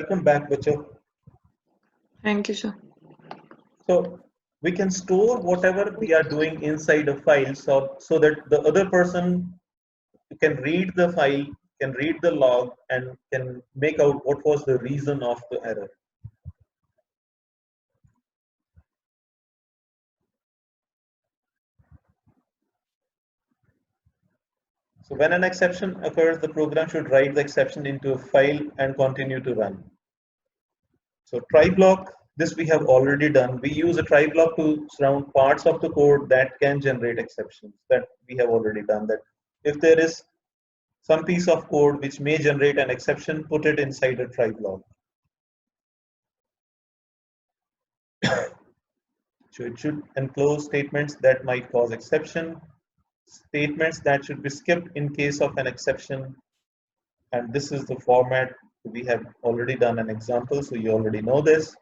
Welcome back, Bacho. Thank you, sir. So we can store whatever we are doing inside a file so that the other person can read the file, can read the log, and can make out what was the reason of the error. So when an exception occurs, the program should write the exception into a file and continue to run. So try block, this we have already done. We use a try block to surround parts of the code that can generate exceptions. That we have already done that. If there is some piece of code which may generate an exception, put it inside a try block. So it should enclose statements that might cause exception, statements that should be skipped in case of an exception. And this is the format. We have already done an example, so you already know this.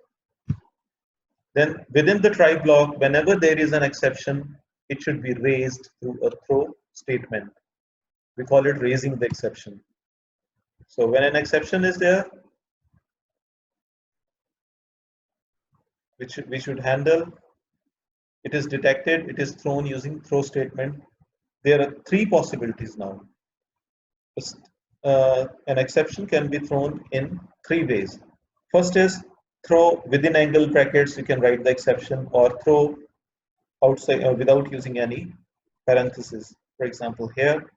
Then within the try block, whenever there is an exception, it should be raised through a throw statement. We call it raising the exception. So when an exception is there, which we should handle, it is detected, it is thrown using throw statement. There are three possibilities now. An exception can be thrown in three ways. First is throw within angle brackets, you can write the exception, or throw outside without using any parentheses. For example, here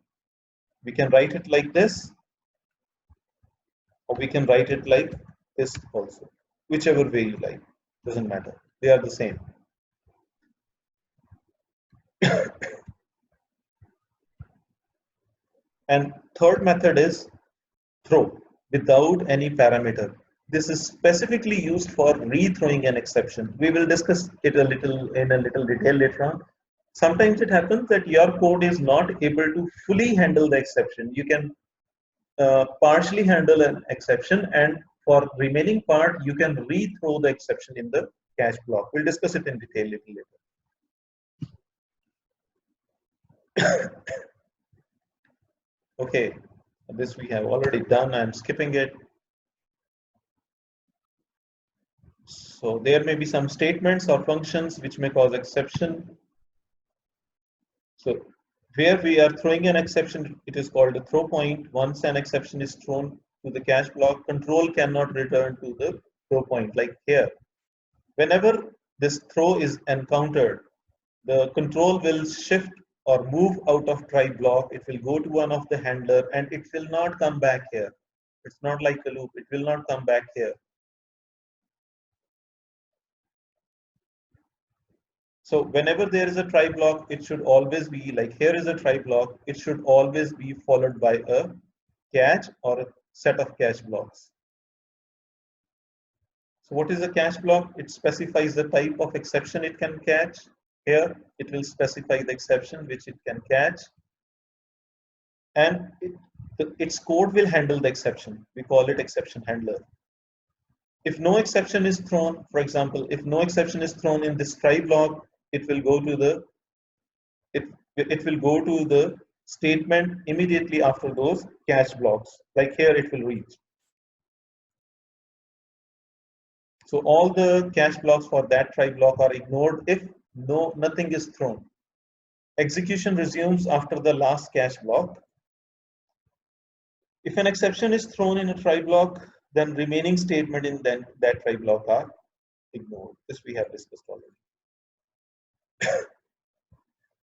we can write it like this, or we can write it like this also. Whichever way you like, doesn't matter. They are the same. And third method is throw without any parameter. This is specifically used for rethrowing an exception. We will discuss it in a little detail later on. Sometimes it happens that your code is not able to fully handle the exception. You can partially handle an exception, and for remaining part, you can rethrow the exception in the catch block. We'll discuss it in detail a little later. Okay, this we have already done. I'm skipping it. So there may be some statements or functions which may cause exception. So where we are throwing an exception, it is called a throw point. Once an exception is thrown to the catch block, control cannot return to the throw point. Like here, whenever this throw is encountered, the control will shift or move out of try block. It will go to one of the handler and it will not come back here. It's not like a loop. It will not come back here. So whenever there is a try block, it should always be like here is a try block. It should always be followed by a catch or a set of catch blocks. So what is a catch block? It specifies the type of exception it can catch. Here, it will specify the exception which it can catch. And its code will handle the exception. We call it exception handler. If no exception is thrown, for example, if no exception is thrown in this try block, it will go to the statement immediately after those catch blocks. Like here, it will reach. So all the catch blocks for that try block are ignored if nothing is thrown. Execution resumes after the last catch block. If an exception is thrown in a try block, then remaining statement in that try block are ignored. This we have discussed already.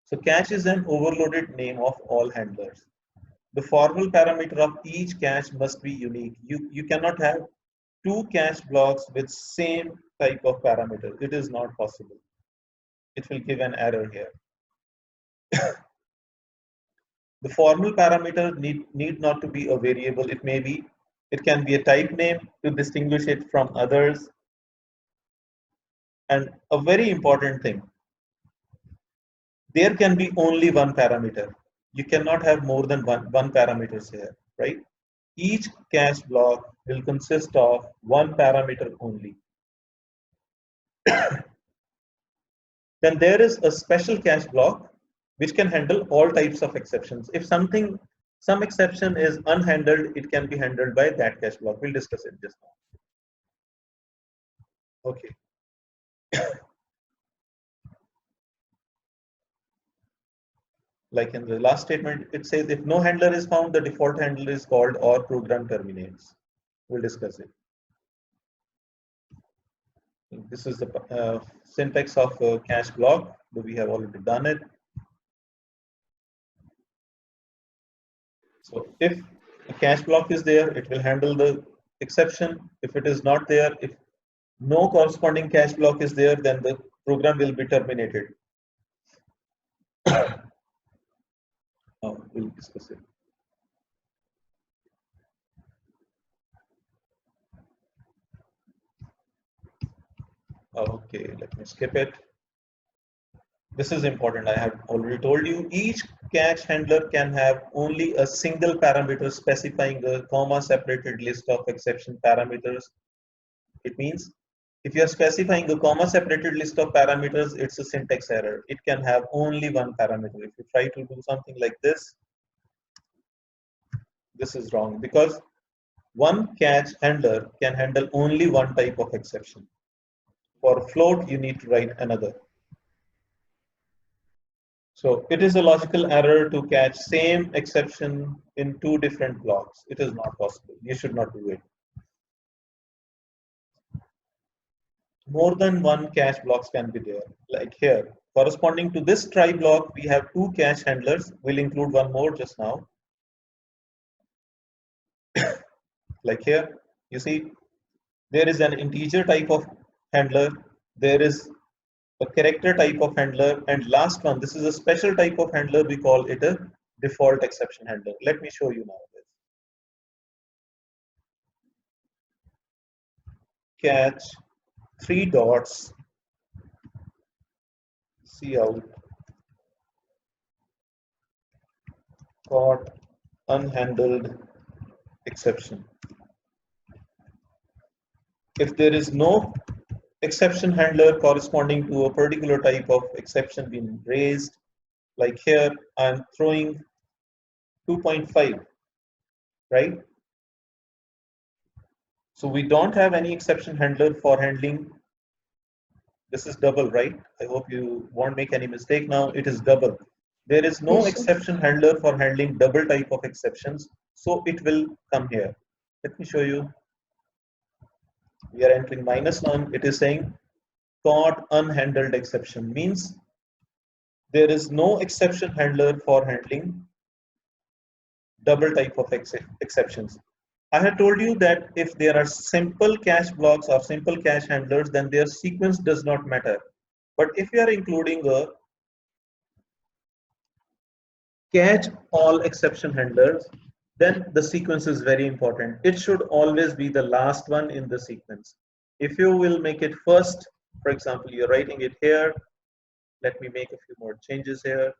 So catch is an overloaded name of all handlers. The formal parameter of each catch must be unique. You cannot have two catch blocks with same type of parameter. It is not possible. It will give an error here. The formal parameter need not to be a variable. It can be a type name to distinguish it from others. And a very important thing, there can be only one parameter. You cannot have more than one parameters here, right? Each catch block will consist of one parameter only. Then there is a special catch block which can handle all types of exceptions. If some exception is unhandled, it can be handled by that catch block. We'll discuss it just now. Okay. Like in the last statement, it says if no handler is found, the default handler is called or program terminates. We'll discuss it. This is the syntax of cache block, but we have already done it. So if a cache block is there, it will handle the exception. If it is not there, if no corresponding cache block is there, then the program will be terminated. We'll discuss it. Okay, let me skip it. This is important. I have already told you each cache handler can have only a single parameter specifying a comma separated list of exception parameters. It means if you are specifying a comma separated list of parameters, it's a syntax error. It can have only one parameter. If you try to do something like this is wrong because one cache handler can handle only one type of exception. For float, you need to write another. So it is a logical error to catch same exception in two different blocks. It is not possible. You should not do it. More than one cache blocks can be there. Like here, corresponding to this try block, we have two cache handlers. We'll include one more just now. Like here, you see, there is an integer type of handler. There is a character type of handler, and last one, this is a special type of handler. We call it a default exception handler. Let me show you now this. Catch 3 dots cout caught unhandled exception. If there is no exception handler corresponding to a particular type of exception being raised, like here I'm throwing 2.5, right? So we don't have any exception handler for handling. This is double, right? I hope you won't make any mistake now. It is double. There is no Yes, sir. exception handler for handling double type of exceptions. So it will come here. Let me show you. We are entering -1. It is saying caught unhandled exception means there is no exception handler for handling double type of exceptions. I had told you that if there are simple cache blocks or simple cache handlers, then their sequence does not matter. But if you are including a catch all exception handlers, then the sequence is very important. It should always be the last one in the sequence. If you will make it first, for example, you're writing it here. Let me make a few more changes here.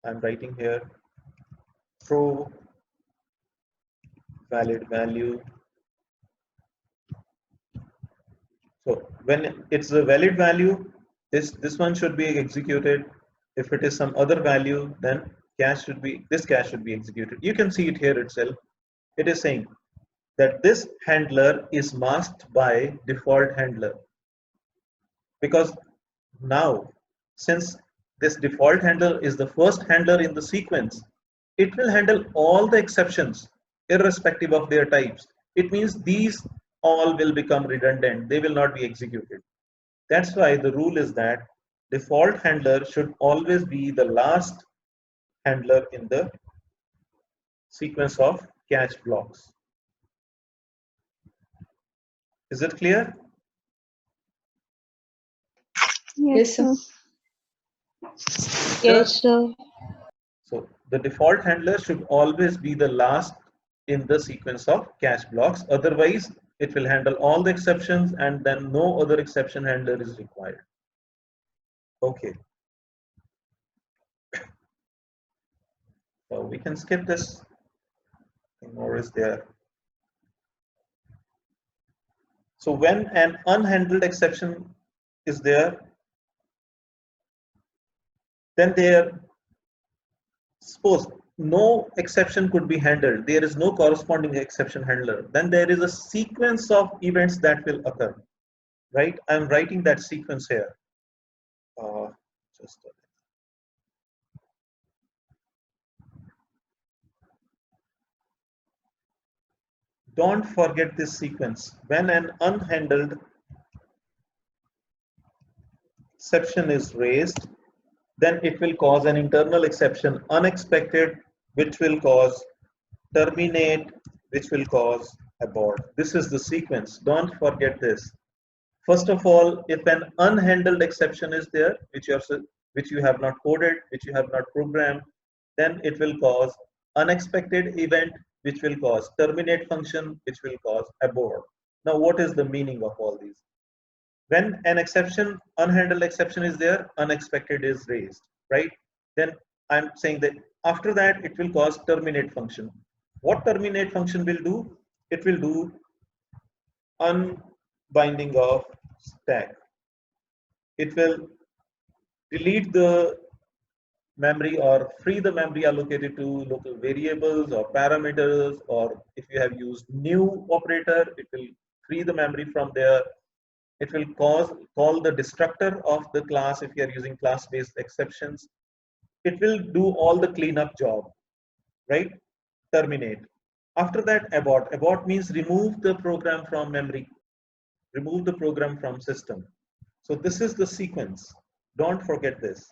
I'm writing here true valid value. So when it's a valid value, this one should be executed. If it is some other value, then this cache should be executed. You can see it here itself. It is saying that this handler is masked by default handler, because now since this default handler is the first handler in the sequence, it will handle all the exceptions irrespective of their types. It means these all will become redundant. They will not be executed. That's why the rule is that default handler should always be the last handler in the sequence of catch blocks. Is it clear? Yes, sir. Yes, sir. So the default handler should always be the last in the sequence of catch blocks. Otherwise, it will handle all the exceptions and then no other exception handler is required. Okay. So we can skip this. Nothing more is there. So when an unhandled exception is there, then suppose no exception could be handled, there is no corresponding exception handler, then there is a sequence of events that will occur, right? I'm writing that sequence here. Just a Don't forget this sequence. When an unhandled exception is raised, then it will cause an internal exception, unexpected, which will cause terminate, which will cause abort. This is the sequence. Don't forget this. First of all, if an unhandled exception is there, which you have not coded, which you have not programmed, then it will cause unexpected event, which will cause terminate function, which will cause abort. Now, what is the meaning of all these? When an exception, unhandled exception is there, unexpected is raised, right? Then I'm saying that after that, it will cause terminate function. What terminate function will do? It will do unbinding of stack. It will delete the memory or free the memory allocated to local variables or parameters, or if you have used new operator, it will free the memory from there. It will call the destructor of the class if you are using class-based exceptions. It will do all the cleanup job, right? Terminate. After that, abort. Abort means remove the program from memory, remove the program from system. So this is the sequence. Don't forget this.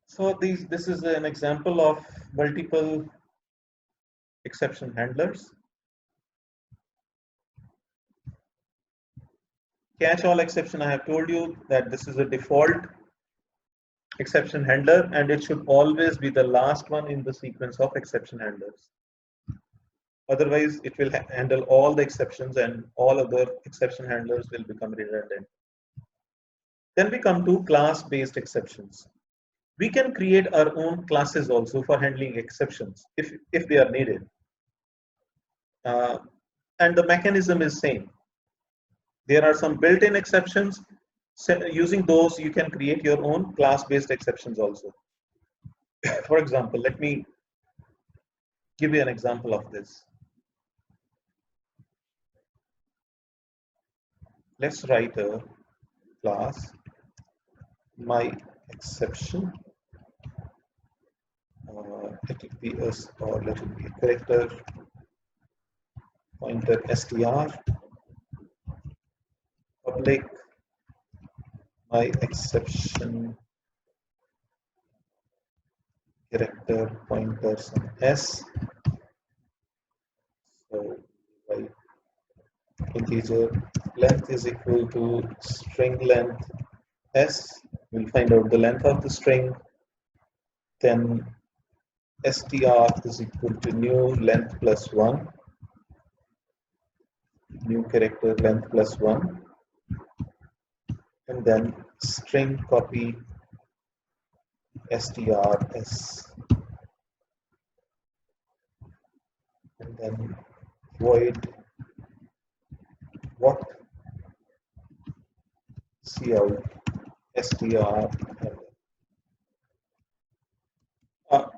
So this is an example of multiple exception handlers. Catch-all exception, I have told you that this is a default exception handler and it should always be the last one in the sequence of exception handlers. Otherwise, it will handle all the exceptions and all other exception handlers will become redundant. Then we come to class-based exceptions. We can create our own classes also for handling exceptions if they are needed. And the mechanism is same. There are some built-in exceptions. So using those, you can create your own class-based exceptions also. For example, let me give you an example of this. Let's write a class, my exception. Let it be us or let it be a character pointer str public my exception character pointer some s. So by integer length is equal to string length s. We'll find out the length of the string. Then str is equal to new length plus 1, new character length plus 1, and then string copy strs, and then void what cout str.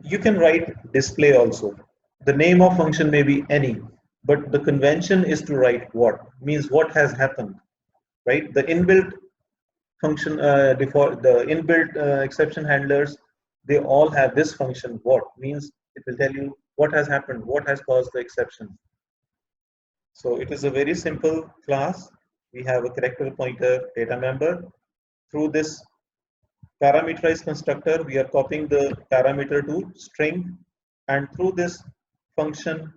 You can write display also. The name of function may be any, but the convention is to write what, means what has happened, right? The inbuilt function, default, the inbuilt exception handlers, they all have this function what, means it will tell you what has happened, what has caused the exception. So it is a very simple class. We have a character pointer data member. Through this parameterized constructor, we are copying the parameter to string, and through this function,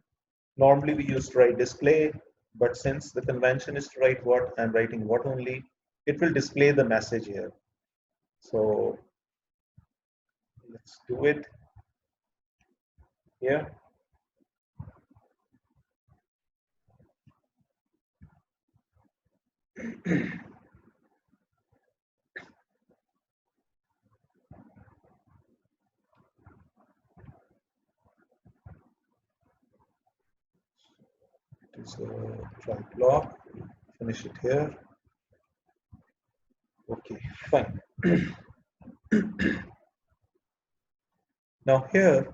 normally we used to write display, but since the convention is to write what, I'm writing what only, it will display the message here. So let's do it here. It is a try block. finish it here. Okay, fine. Now here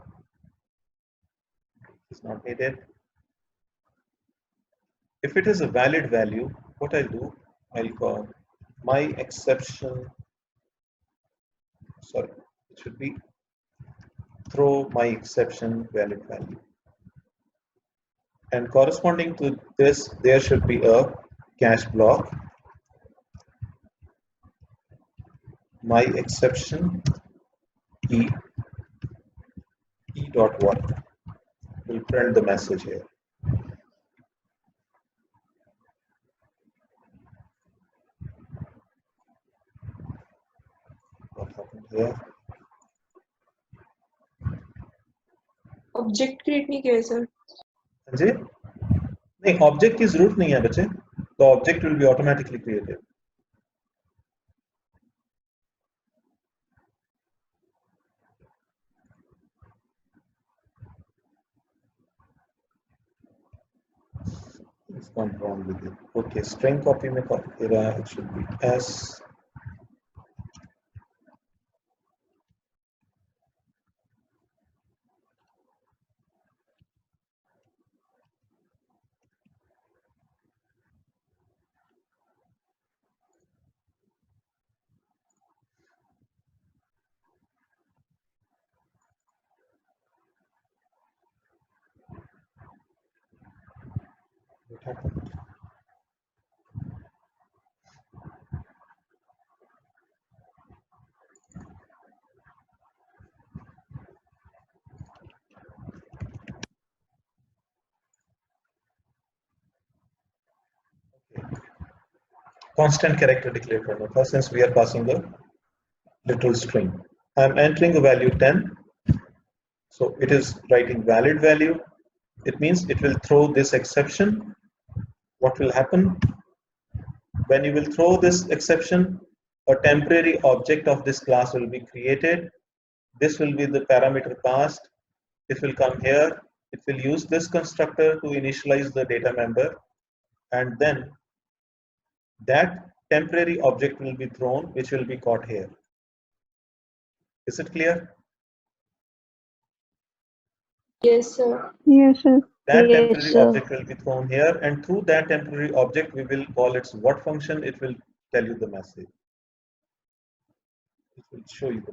is not needed. If it is a valid value, what I'll do, I'll call my exception. Sorry, it should be throw my exception valid value. And corresponding to this, there should be a cache block. My exception e dot what will print the message here. What happened here? Object create नहीं किया है sir. जी नहीं, object की जरूरत नहीं है बच्चे, तो object will be automatically created. It's gone wrong with it. Okay, string copy में it should be s. What happened? Constant character declare करना था, since we are passing a literal string. I am entering a value 10. So it is writing valid value. It means it will throw this exception. What will happen? When you will throw this exception, a temporary object of this class will be created. This will be the parameter passed. It will come here. It will use this constructor to initialize the data member. And then that temporary object will be thrown, which will be caught here. Is it clear? Yes sir. Yes, sir. That Yes, temporary sir. object will be thrown here, and through that temporary object, we will call its what function. It will tell you the message. It will show you the